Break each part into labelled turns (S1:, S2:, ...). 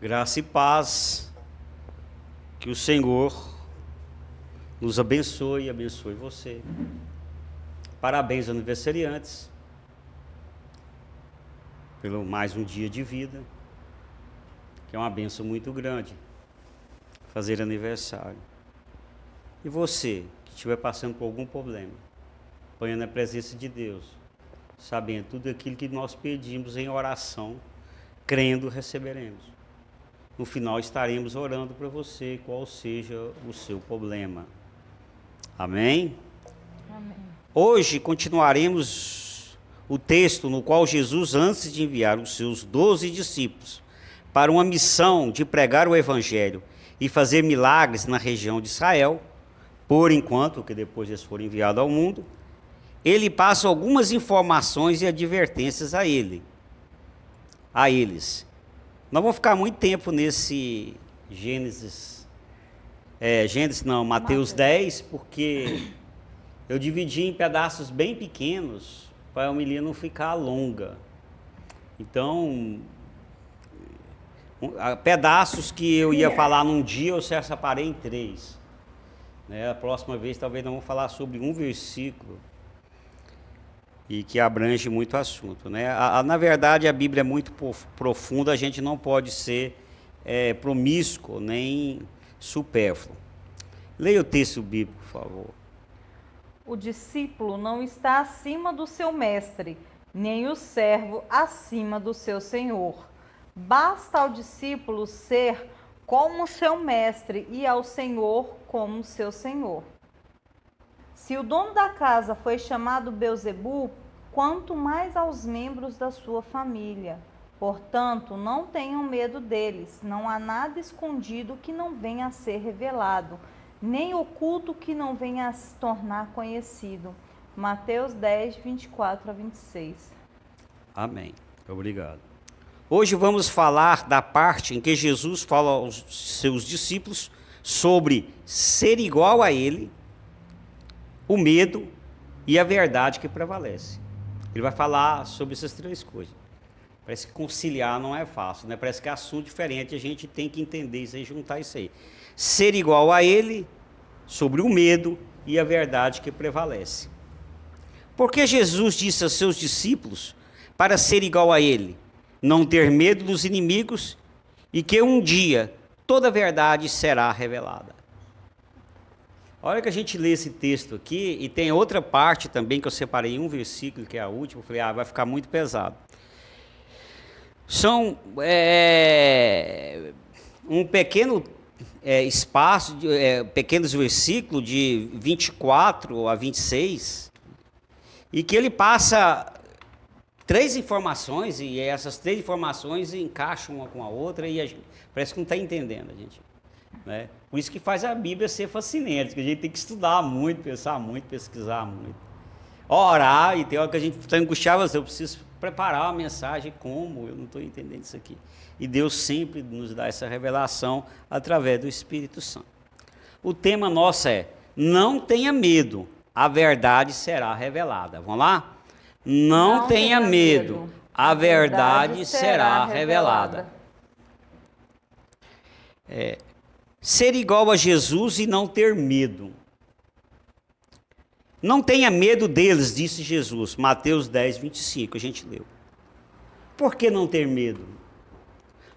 S1: Graça e paz, que o Senhor nos abençoe e abençoe você. Parabéns, aniversariantes, pelo mais um dia de vida, que é uma bênção muito grande, fazer aniversário. E você, que estiver passando por algum problema, ponha na presença de Deus, sabendo tudo aquilo que nós pedimos em oração, crendo, receberemos. No final estaremos orando para você, qual seja o seu problema. Amém?
S2: Amém.
S1: Hoje continuaremos o texto no qual Jesus, antes de enviar os seus 12 discípulos para uma missão de pregar o Evangelho e fazer milagres na região de Israel, por enquanto, que depois eles foram enviados ao mundo, ele passa algumas informações e advertências a eles. Nós vamos ficar muito tempo nesse Mateus 10, porque eu dividi em pedaços bem pequenos para a homilia não ficar longa. Então, pedaços que eu ia falar num dia, eu separei em 3. A próxima vez talvez nós vamos falar sobre um versículo e que abrange muito assunto. Na verdade, a Bíblia é muito profunda, a gente não pode ser promíscuo nem supérfluo. Leia o texto bíblico, por favor.
S2: O discípulo não está acima do seu mestre, nem o servo acima do seu senhor. Basta ao discípulo ser como seu mestre e ao senhor como seu senhor. Se o dono da casa foi chamado Beelzebu, quanto mais aos membros da sua família. Portanto, não tenham medo deles. Não há nada escondido que não venha a ser revelado, nem oculto que não venha a se tornar conhecido. Mateus 10, 24 a 26.
S1: Amém. Obrigado. Hoje vamos falar da parte em que Jesus fala aos seus discípulos sobre ser igual a ele, o medo e a verdade que prevalece. Ele vai falar sobre essas 3 coisas. Parece que conciliar não é fácil, Parece que é assunto diferente, a gente tem que entender isso aí, juntar isso aí. Ser igual a ele, sobre o medo e a verdade que prevalece. Porque Jesus disse aos seus discípulos para ser igual a ele, não ter medo dos inimigos e que um dia toda a verdade será revelada. A hora que a gente lê esse texto aqui, e tem outra parte também que eu separei em um versículo, que é a última, eu falei, vai ficar muito pesado. São um pequeno espaço, pequenos versículos de 24 a 26, e que ele passa 3 informações, e essas 3 informações encaixam uma com a outra, e a gente parece que não está entendendo, a gente. Por isso que faz a Bíblia ser fascinante, que a gente tem que estudar muito, pensar muito, pesquisar muito, orar, e tem hora que a gente está angustiado, eu preciso preparar uma mensagem, como? Eu não estou entendendo isso aqui. E Deus sempre nos dá essa revelação através do Espírito Santo. O tema nosso é, não tenha medo, a verdade será revelada. Vamos lá? Não tenha medo, a verdade será revelada. Ser igual a Jesus e não ter medo. Não tenha medo deles, disse Jesus, Mateus 10, 25, a gente leu. Por que não ter medo?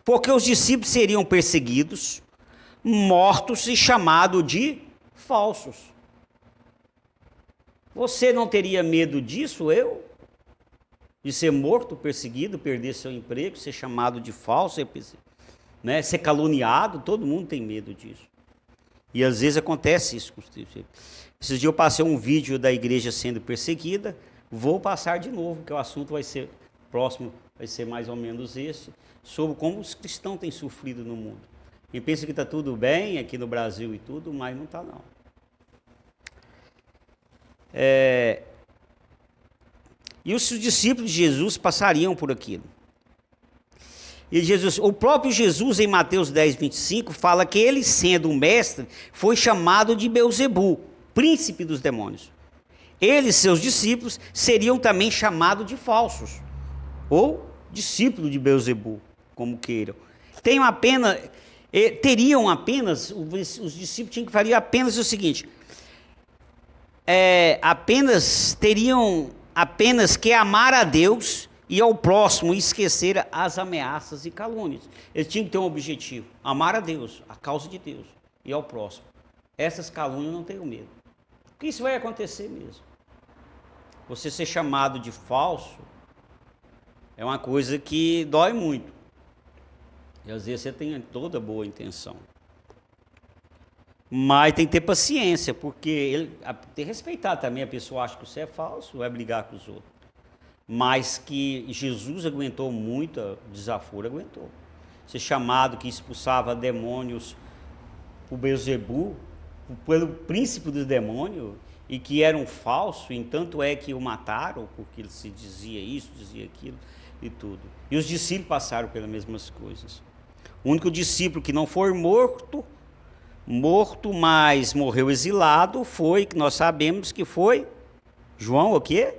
S1: Porque os discípulos seriam perseguidos, mortos e chamados de falsos. Você não teria medo disso, eu? De ser morto, perseguido, perder seu emprego, ser chamado de falso, ser caluniado, todo mundo tem medo disso. E às vezes acontece isso com os filhos. Esses dias eu passei um vídeo da igreja sendo perseguida, vou passar de novo, porque o assunto vai ser próximo, vai ser mais ou menos esse, sobre como os cristãos têm sofrido no mundo. Quem pensa que está tudo bem aqui no Brasil e tudo, mas não está não. E os discípulos de Jesus passariam por aquilo. E o próprio Jesus, em Mateus 10, 25, fala que ele, sendo um mestre, foi chamado de Beelzebu, príncipe dos demônios. Ele e seus discípulos seriam também chamados de falsos, ou discípulos de Beelzebu, como queiram. teriam apenas, os discípulos tinham que fazer apenas o seguinte, teriam apenas que amar a Deus e ao próximo e esquecer as ameaças e calúnias. Eles tinham que ter um objetivo, amar a Deus, a causa de Deus, e ao próximo. Essas calúnias não tenham medo, porque isso vai acontecer mesmo. Você ser chamado de falso é uma coisa que dói muito. E às vezes você tem toda boa intenção. Mas tem que ter paciência, porque tem que respeitar também. A pessoa acha que você é falso, vai brigar com os outros. Mas que Jesus aguentou muito, desaforo aguentou. Ser chamado que expulsava demônios por Beelzebu, pelo príncipe dos demônios, e que era um falso, e tanto é que o mataram, porque ele se dizia isso, dizia aquilo e tudo. E os discípulos passaram pelas mesmas coisas. O único discípulo que não foi morto, mas morreu exilado, foi, que nós sabemos que foi, João o quê?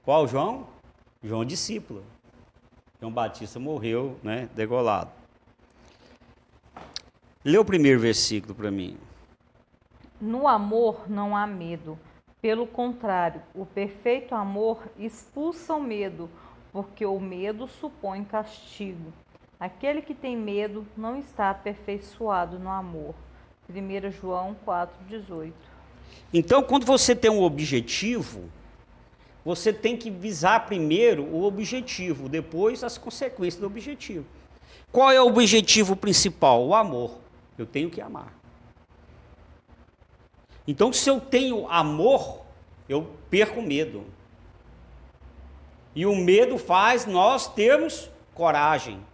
S1: Qual João? João discípulo. João Batista morreu, né, degolado. Lê o primeiro versículo para mim.
S2: No amor não há medo. Pelo contrário, o perfeito amor expulsa o medo, porque o medo supõe castigo. Aquele que tem medo não está aperfeiçoado no amor. 1 João 4,18.
S1: Então, quando você tem um objetivo, você tem que visar primeiro o objetivo, depois as consequências do objetivo. Qual é o objetivo principal? O amor. Eu tenho que amar. Então, se eu tenho amor, eu perco medo. E o medo faz nós termos coragem.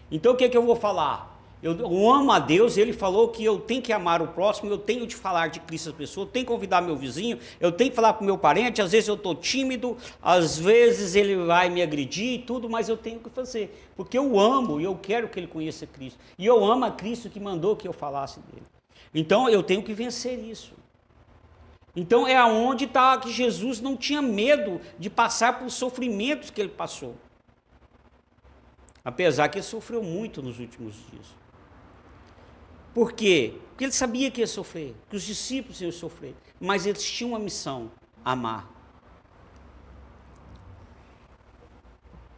S1: Então, o que é que eu vou falar? Eu amo a Deus, ele falou que eu tenho que amar o próximo, eu tenho de falar de Cristo às pessoas, eu tenho que convidar meu vizinho, eu tenho que falar com meu parente, às vezes eu estou tímido, às vezes ele vai me agredir e tudo, mas eu tenho que fazer, porque eu amo e eu quero que ele conheça Cristo. E eu amo a Cristo que mandou que eu falasse dele. Então, eu tenho que vencer isso. Então, é aonde está que Jesus não tinha medo de passar por sofrimentos que ele passou. Apesar que ele sofreu muito nos últimos dias. Por quê? Porque ele sabia que ia sofrer, que os discípulos iam sofrer, mas eles tinham uma missão, amar.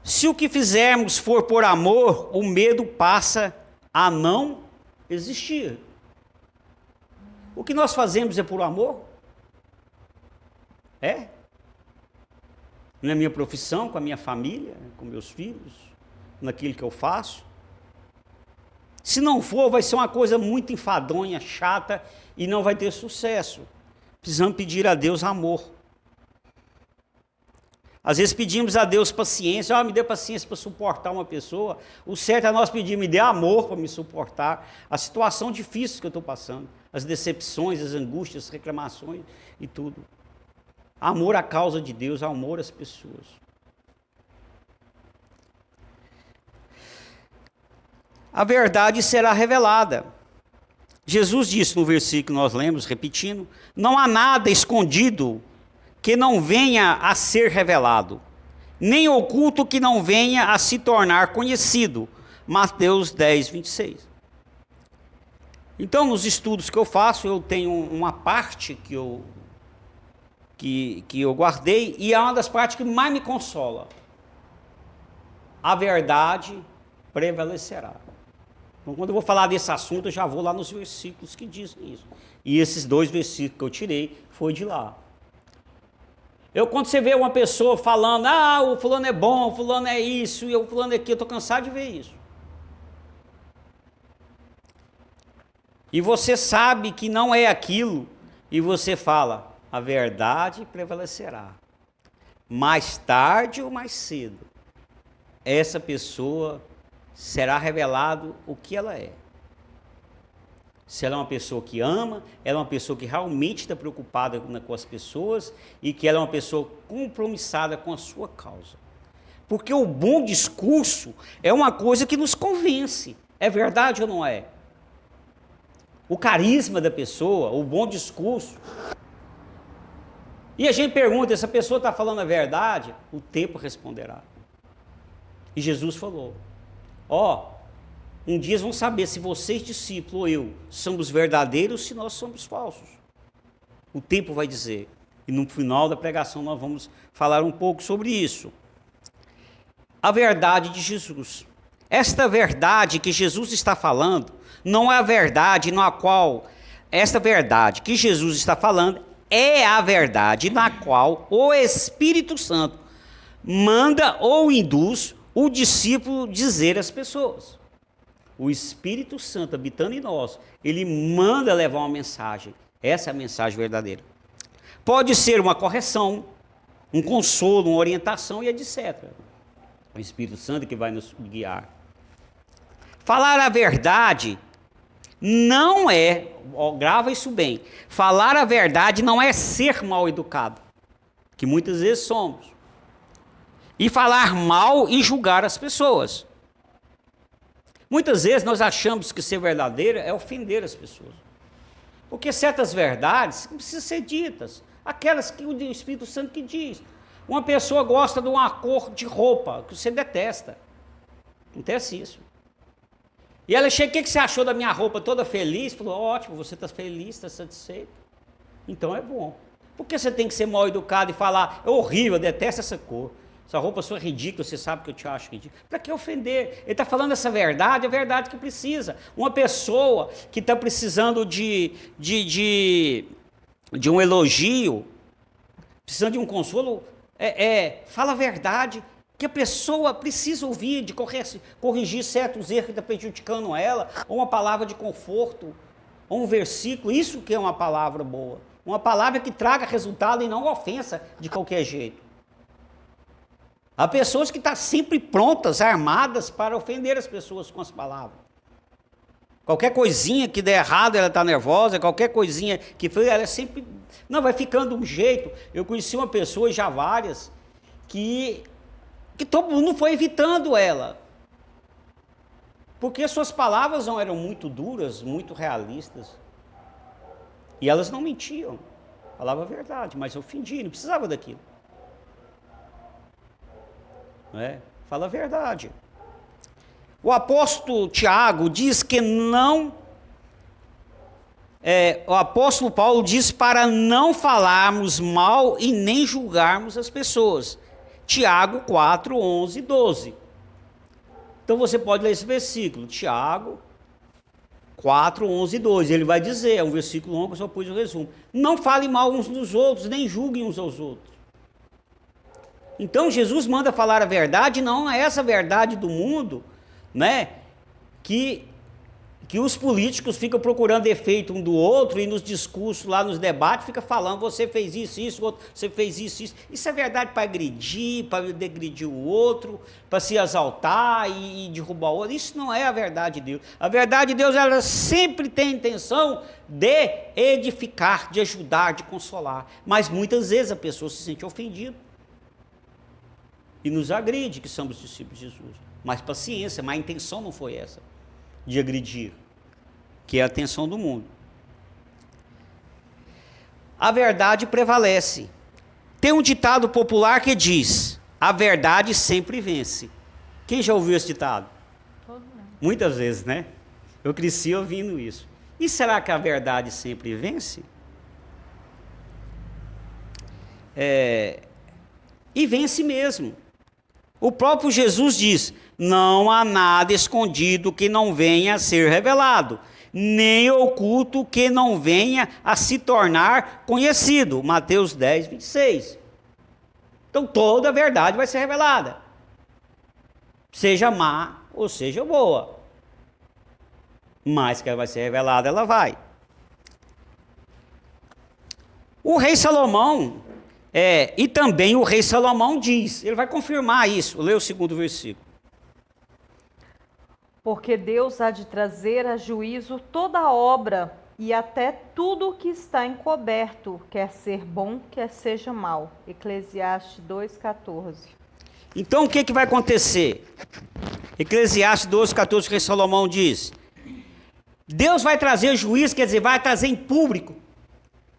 S1: Se o que fizermos for por amor, o medo passa a não existir. O que nós fazemos é por amor? É? Na minha profissão, com a minha família, com meus filhos, naquilo que eu faço? Se não for, vai ser uma coisa muito enfadonha, chata e não vai ter sucesso. Precisamos pedir a Deus amor. Às vezes pedimos a Deus paciência, me dê paciência para suportar uma pessoa. O certo é nós pedir, me dê amor para me suportar a situação difícil que eu estou passando, as decepções, as angústias, as reclamações e tudo. Amor à causa de Deus, amor às pessoas. A verdade será revelada. Jesus disse no versículo que nós lemos, repetindo, não há nada escondido que não venha a ser revelado, nem oculto que não venha a se tornar conhecido. Mateus 10, 26. Então, nos estudos que eu faço, eu tenho uma parte que eu guardei, e é uma das partes que mais me consola. A verdade prevalecerá. Então, quando eu vou falar desse assunto, eu já vou lá nos versículos que dizem isso. E esses 2 versículos que eu tirei, foi de lá. Quando você vê uma pessoa falando, o fulano é bom, o fulano é isso, e o fulano é aquilo, eu estou cansado de ver isso. E você sabe que não é aquilo, e você fala, a verdade prevalecerá. Mais tarde ou mais cedo, essa pessoa será revelado o que ela é. Se ela é uma pessoa que ama, ela é uma pessoa que realmente está preocupada com as pessoas e que ela é uma pessoa compromissada com a sua causa. Porque o bom discurso é uma coisa que nos convence. É verdade ou não é? O carisma da pessoa, o bom discurso. E a gente pergunta, essa pessoa está falando a verdade? O tempo responderá. E Jesus falou, Ó, um dia vão saber se vocês, discípulos, ou eu, somos verdadeiros, se nós somos falsos. O tempo vai dizer. E no final da pregação nós vamos falar um pouco sobre isso. A verdade de Jesus. Esta verdade que Jesus está falando, não é a verdade na qual... Esta verdade que Jesus está falando é a verdade na qual o Espírito Santo manda ou induz o discípulo dizer às pessoas. O Espírito Santo habitando em nós, ele manda levar uma mensagem. Essa é a mensagem verdadeira. Pode ser uma correção, um consolo, uma orientação e etc. O Espírito Santo que vai nos guiar. Falar a verdade não é, grava isso bem, falar a verdade não é ser mal educado, que muitas vezes somos. E falar mal e julgar as pessoas. Muitas vezes nós achamos que ser verdadeiro é ofender as pessoas. Porque certas verdades precisam ser ditas. Aquelas que o Espírito Santo que diz. Uma pessoa gosta de uma cor de roupa que você detesta. Acontece isso. E ela chega, o que você achou da minha roupa? Toda feliz? Falou, ótimo, você está feliz, está satisfeito. Então é bom. Por que você tem que ser mal educado e falar, é horrível, eu detesto essa cor. Essa roupa sua é ridícula, você sabe que eu te acho ridículo. Para que ofender? Ele está falando essa verdade, é a verdade que precisa. Uma pessoa que está precisando de um elogio, precisando de um consolo, fala a verdade, que a pessoa precisa ouvir, de corrigir certos erros que estão prejudicando ela, ou uma palavra de conforto, ou um versículo, isso que é uma palavra boa. Uma palavra que traga resultado e não ofensa de qualquer jeito. Há pessoas que estão sempre prontas, armadas para ofender as pessoas com as palavras. Qualquer coisinha que der errado, ela está nervosa, qualquer coisinha que foi, ela sempre... Não, vai ficando um jeito. Eu conheci uma pessoa, já várias, que todo mundo foi evitando ela. Porque suas palavras não eram muito duras, muito realistas. E elas não mentiam. Falavam a verdade, mas ofendiam, não precisava daquilo. Fala a verdade. O apóstolo Tiago diz que não... o apóstolo Paulo diz para não falarmos mal e nem julgarmos as pessoas. Tiago 4, 11 e 12. Então você pode ler esse versículo. Tiago 4, 11 e 12. Ele vai dizer, é um versículo longo, eu só pus o resumo. Não falem mal uns dos outros, nem julguem uns aos outros. Então Jesus manda falar a verdade, não é essa verdade do mundo, né? Que os políticos ficam procurando defeito um do outro e nos discursos, lá nos debates, fica falando, você fez isso, outro, você fez isso. Isso é verdade para agredir, para degredir o outro, para se exaltar e derrubar o outro. Isso não é a verdade de Deus. A verdade de Deus, ela sempre tem a intenção de edificar, de ajudar, de consolar. Mas muitas vezes a pessoa se sente ofendida. E nos agride, que somos discípulos de Jesus. Mas paciência, mas a intenção não foi essa, de agredir, que é a intenção do mundo. A verdade prevalece. Tem um ditado popular que diz, a verdade sempre vence. Quem já ouviu esse ditado? Todo mundo. Muitas vezes, né? Eu cresci ouvindo isso. E será que a verdade sempre vence? E vence mesmo. O próprio Jesus diz, não há nada escondido que não venha a ser revelado, nem oculto que não venha a se tornar conhecido. Mateus 10, 26. Então toda a verdade vai ser revelada, seja má ou seja boa. Mas que ela vai ser revelada, ela vai. O rei Salomão... e também o rei Salomão diz, ele vai confirmar isso, lê o segundo versículo.
S2: Porque Deus há de trazer a juízo toda a obra e até tudo o que está encoberto, quer ser bom, quer seja mal. Eclesiastes 2,14.
S1: Então o que vai acontecer? Eclesiastes 2,14, o rei Salomão diz, Deus vai trazer juízo, quer dizer, vai trazer em público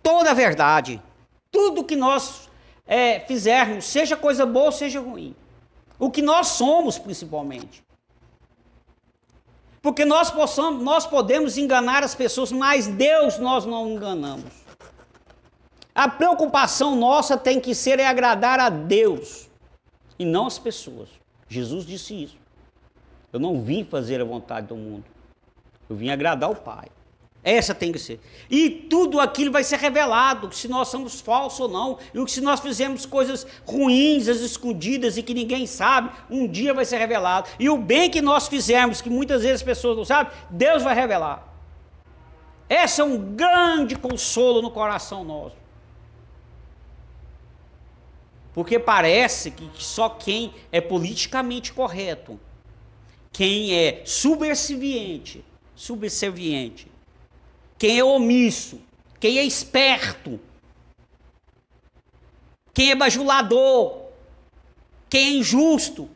S1: toda a verdade. Tudo que nós fizermos, seja coisa boa ou seja ruim. O que nós somos, principalmente. Porque nós podemos enganar as pessoas, mas Deus nós não enganamos. A preocupação nossa tem que ser agradar a Deus e não as pessoas. Jesus disse isso. Eu não vim fazer a vontade do mundo. Eu vim agradar o Pai. Essa tem que ser. E tudo aquilo vai ser revelado, se nós somos falsos ou não. E se nós fizemos coisas ruins, as escondidas e que ninguém sabe, um dia vai ser revelado. E o bem que nós fizermos, que muitas vezes as pessoas não sabem, Deus vai revelar. Esse é um grande consolo no coração nosso. Porque parece que só quem é politicamente correto, quem é subserviente, quem é omisso, quem é esperto, quem é bajulador, quem é injusto,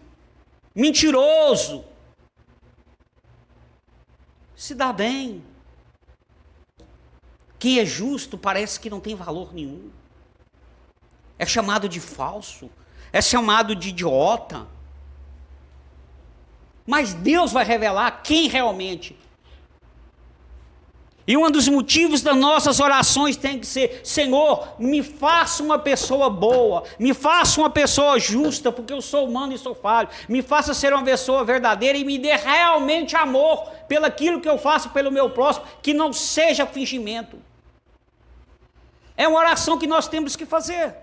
S1: mentiroso, se dá bem. Quem é justo parece que não tem valor nenhum. É chamado de falso, é chamado de idiota. Mas Deus vai revelar quem realmente. E um dos motivos das nossas orações tem que ser: Senhor, me faça uma pessoa boa, me faça uma pessoa justa, porque eu sou humano e sou falho, me faça ser uma pessoa verdadeira e me dê realmente amor pelaquilo que eu faço pelo meu próximo, que não seja fingimento. É uma oração que nós temos que fazer.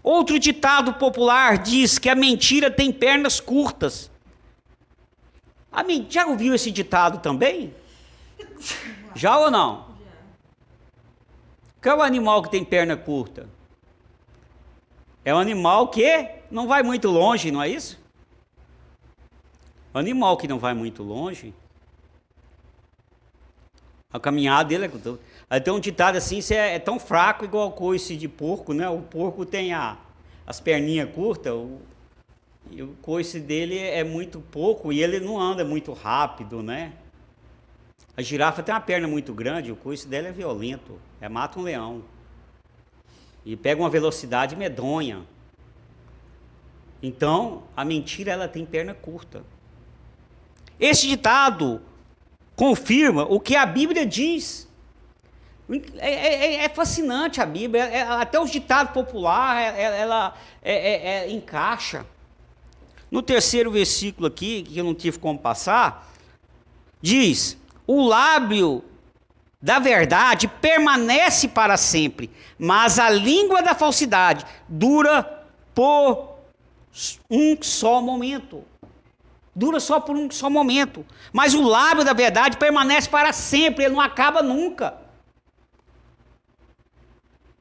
S1: Outro ditado popular diz que a mentira tem pernas curtas. Já ouviu esse ditado também? Já ou não? Qual é o animal que tem perna curta? É um animal que não vai muito longe, não é isso? O animal que não vai muito longe, a caminhada dele é... Aí tem um ditado assim: você é tão fraco igual o coice de porco, né? O porco tem as perninhas curtas, e o coice dele é muito pouco e ele não anda muito rápido, né? A girafa tem uma perna muito grande, o coice dela é violento, mata um leão. E pega uma velocidade medonha. Então, a mentira, ela tem perna curta. Esse ditado confirma o que a Bíblia diz. É fascinante a Bíblia, até os ditados populares, ela encaixa. No terceiro versículo aqui, que eu não tive como passar, diz: o lábio da verdade permanece para sempre, mas a língua da falsidade dura por um só momento. Dura só por um só momento. Mas o lábio da verdade permanece para sempre, ele não acaba nunca.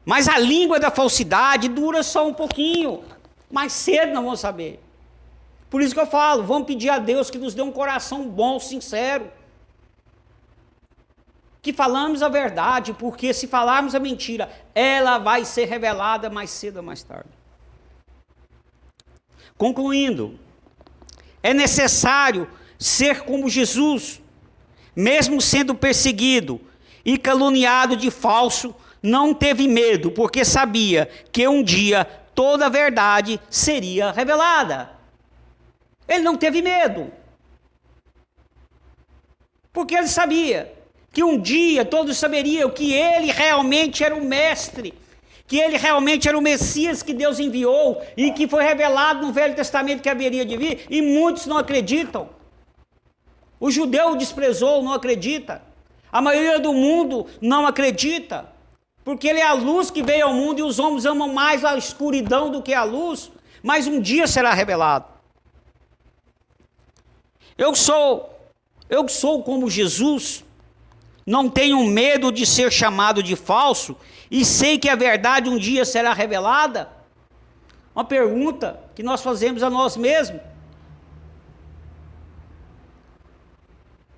S1: Mas a língua da falsidade dura só um pouquinho. Mais cedo nós vamos saber. Por isso que eu falo, vamos pedir a Deus que nos dê um coração bom, sincero. Que falamos a verdade, porque se falarmos a mentira, ela vai ser revelada mais cedo ou mais tarde. Concluindo, é necessário ser como Jesus, mesmo sendo perseguido e caluniado de falso, não teve medo, porque sabia que um dia toda a verdade seria revelada. Ele não teve medo, porque ele sabia que um dia todos saberiam que ele realmente era o mestre, que ele realmente era o Messias que Deus enviou e que foi revelado no Velho Testamento que haveria de vir, e muitos não acreditam. O judeu o desprezou, não acredita. A maioria do mundo não acredita, porque ele é a luz que veio ao mundo e os homens amam mais a escuridão do que a luz, mas um dia será revelado. Eu sou como Jesus, não tenho medo de ser chamado de falso e sei que a verdade um dia será revelada. Uma pergunta que nós fazemos a nós mesmos.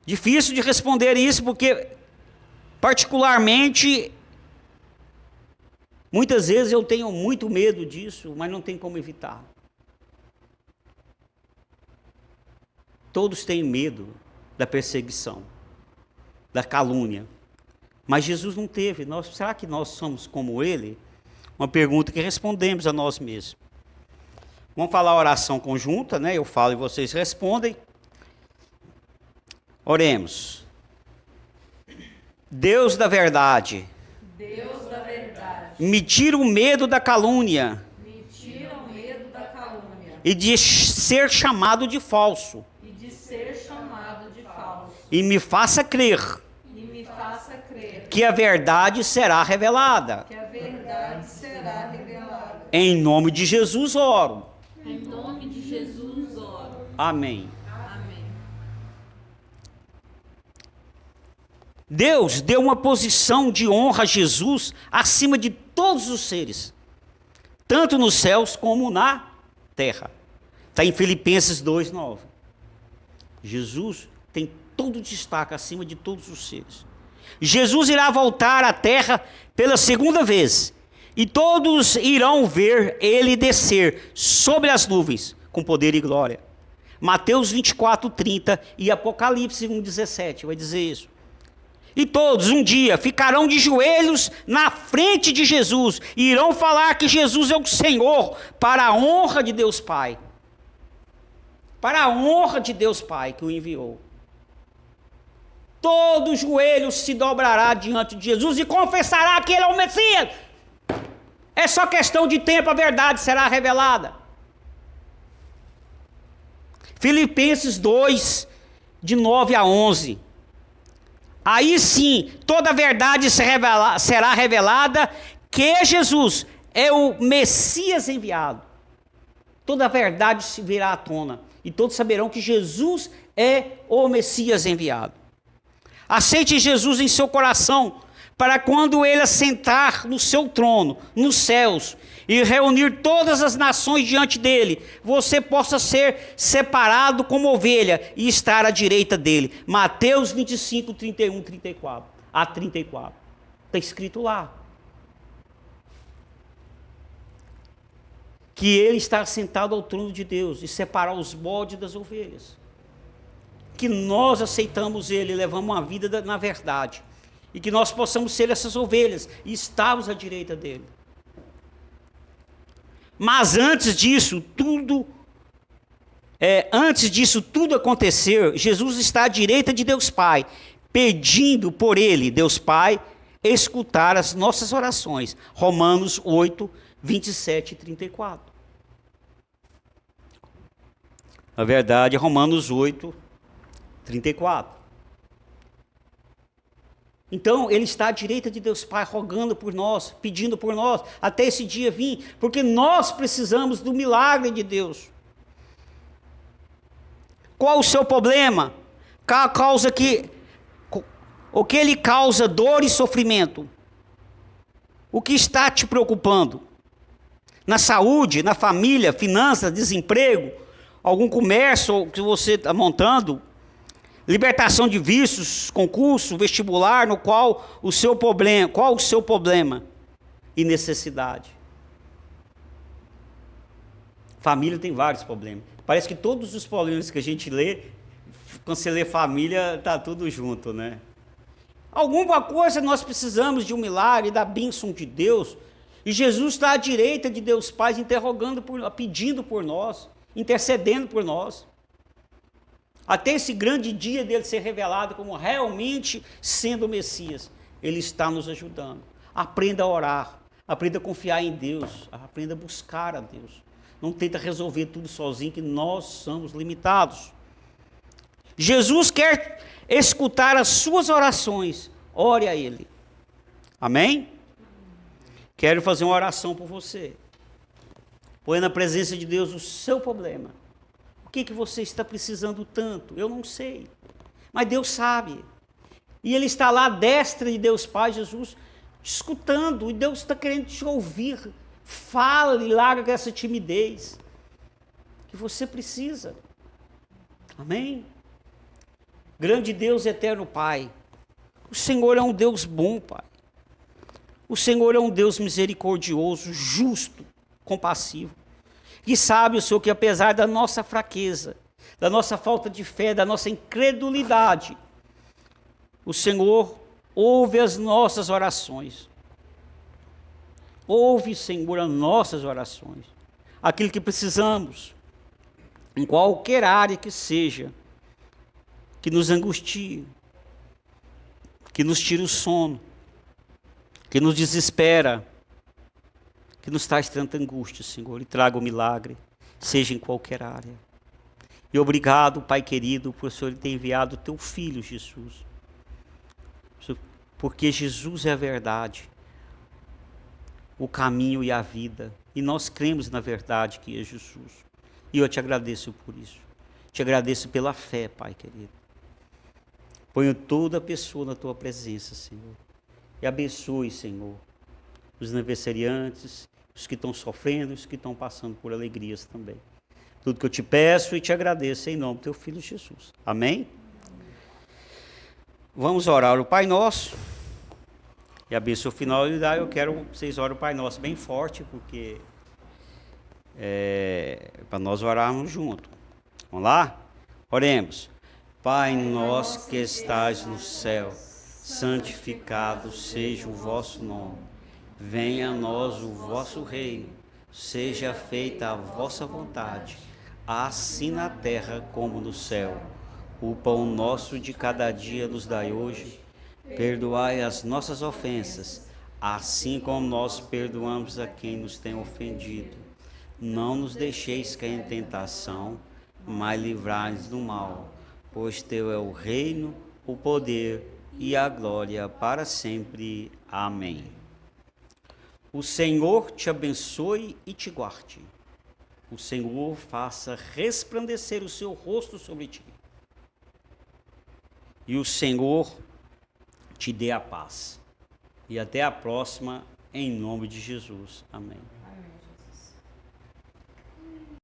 S1: Difícil de responder isso, porque particularmente muitas vezes eu tenho muito medo disso, mas não tem como evitar. Todos têm medo da perseguição, da calúnia. Mas Jesus não teve. Será que nós somos como ele? Uma pergunta que respondemos a nós mesmos. Vamos falar a oração conjunta, né? Eu falo e vocês respondem. Oremos. Deus da verdade.
S2: Deus da verdade.
S1: Me tira o medo da calúnia.
S2: Me tira o medo da calúnia.
S1: E de ser chamado de falso.
S2: E de ser chamado de falso.
S1: E me faça crer.
S2: E me faça crer.
S1: Que a verdade será revelada.
S2: Que a verdade será revelada.
S1: Em nome de Jesus oro.
S2: Em nome de Jesus oro.
S1: Amém.
S2: Amém.
S1: Deus deu uma posição de honra a Jesus acima de todos os seres, tanto nos céus como na terra. Está em Filipenses 2:9. Jesus tem todo o destaque acima de todos os seres. Jesus irá voltar à terra pela segunda vez, e todos irão ver ele descer sobre as nuvens com poder e glória. Mateus 24:30 e Apocalipse 1:17 vai dizer isso. E todos um dia ficarão de joelhos na frente de Jesus e irão falar que Jesus é o Senhor, para a honra de Deus Pai. Para a honra de Deus Pai que o enviou. Todo joelho se dobrará diante de Jesus e confessará que ele é o Messias. É só questão de tempo, a verdade será revelada. Filipenses 2, de 9 a 11. Aí sim, toda a verdade será revelada que Jesus é o Messias enviado. Toda a verdade se virá à tona. E todos saberão que Jesus é o Messias enviado. Aceite Jesus em seu coração, para quando ele assentar no seu trono, nos céus, e reunir todas as nações diante dele, você possa ser separado como ovelha e estar à direita dele. Mateus 25, 31, 34 a 34. Está escrito lá. Que ele está sentado ao trono de Deus e separar os bodes das ovelhas. Que nós aceitamos ele e levamos uma vida na verdade. E que nós possamos ser essas ovelhas e estarmos à direita dele. Mas antes disso tudo acontecer, Jesus está à direita de Deus Pai, pedindo por ele, Deus Pai, escutar as nossas orações. Romanos 8, 27 e 34. Na verdade, Romanos 8, 34. Então, ele está à direita de Deus Pai, rogando por nós, pedindo por nós, até esse dia vir, porque nós precisamos do milagre de Deus. Qual o seu problema? O que ele causa dor e sofrimento? O que está te preocupando? Na saúde, na família, finanças, desemprego, algum comércio que você está montando? Libertação de vícios, concurso, vestibular, no qual o seu problema e necessidade? Família tem vários problemas. Parece que todos os problemas que a gente lê, quando você lê família, está tudo junto, né? Alguma coisa nós precisamos de um milagre, da bênção de Deus. E Jesus está à direita de Deus Pai, pedindo por nós, intercedendo por nós. Até esse grande dia dele ser revelado como realmente sendo o Messias, ele está nos ajudando. Aprenda a orar, aprenda a confiar em Deus, aprenda a buscar a Deus. Não tenta resolver tudo sozinho, que nós somos limitados. Jesus quer escutar as suas orações, ore a Ele. Amém? Quero fazer uma oração por você. Põe na presença de Deus o seu problema. O que você está precisando tanto? Eu não sei. Mas Deus sabe. E Ele está lá à destra de Deus Pai, Jesus, escutando. E Deus está querendo te ouvir. Fala e larga essa timidez que você precisa. Amém? Grande Deus, eterno Pai. O Senhor é um Deus bom, Pai. O Senhor é um Deus misericordioso, justo, compassivo. E sabe, o Senhor, que apesar da nossa fraqueza, da nossa falta de fé, da nossa incredulidade, o Senhor ouve as nossas orações. Ouve, Senhor, as nossas orações. aquilo que precisamos, em qualquer área que seja, que nos angustie, que nos tire o sono, que nos desespera, que nos traz tanta angústia, Senhor, e traga o milagre, seja em qualquer área. E obrigado, Pai querido, por o Senhor ter enviado o teu Filho, Jesus. Porque Jesus é a verdade, o caminho e a vida. E nós cremos na verdade que é Jesus. E eu te agradeço por isso. Te agradeço pela fé, Pai querido. Ponho toda pessoa na tua presença, Senhor. E abençoe, Senhor, os aniversariantes, os que estão sofrendo, os que estão passando por alegrias também. Tudo que eu te peço e te agradeço em nome do teu Filho Jesus. Amém? Vamos orar o Pai Nosso. E a bênção final eu quero que vocês orem o Pai Nosso bem forte, porque para nós orarmos junto. Vamos lá? Oremos. Pai nosso que estais no céu, santificado seja o vosso nome. Venha a nós o vosso reino. Seja feita a vossa vontade, assim na terra como no céu. O pão nosso de cada dia nos dai hoje. Perdoai as nossas ofensas, assim como nós perdoamos a quem nos tem ofendido. Não nos deixeis cair em tentação, mas livrai-nos do mal. Pois teu é o reino, o poder e a glória para sempre. Amém. O Senhor te abençoe e te guarde. O Senhor faça resplandecer o seu rosto sobre ti. E o Senhor te dê a paz. E até a próxima, em nome de Jesus. Amém.